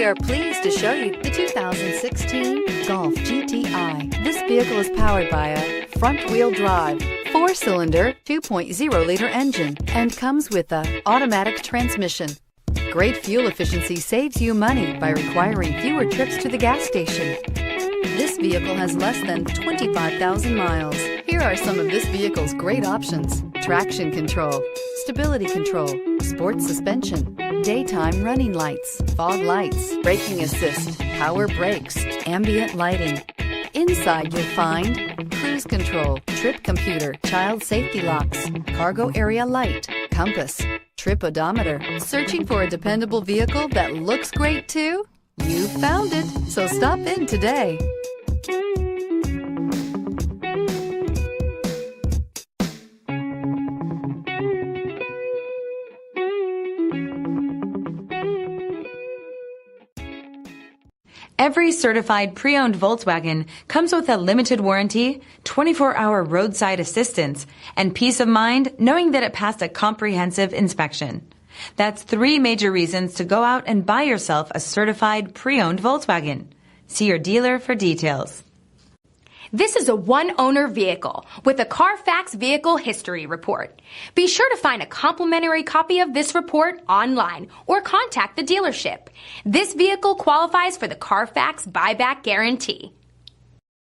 We are pleased to show you the 2016 Golf GTI. This vehicle is powered by a front-wheel drive, 4-cylinder, 2.0-liter engine, and comes with an automatic transmission. Great fuel efficiency saves you money by requiring fewer trips to the gas station. This vehicle has less than 25,000 miles. Here are some of this vehicle's great options: traction control, stability control, sports suspension, daytime running lights, fog lights, braking assist, power brakes, ambient lighting. Inside you'll find cruise control, trip computer, child safety locks, cargo area light, compass, trip odometer. Searching for a dependable vehicle that looks great too? You found it, so stop in today. Every certified pre-owned Volkswagen comes with a limited warranty, 24-hour roadside assistance, and peace of mind knowing that it passed a comprehensive inspection. That's 3 major reasons to go out and buy yourself a certified pre-owned Volkswagen. See your dealer for details. This is a one-owner vehicle with a Carfax Vehicle History Report. Be sure to find a complimentary copy of this report online or contact the dealership. This vehicle qualifies for the Carfax Buyback Guarantee.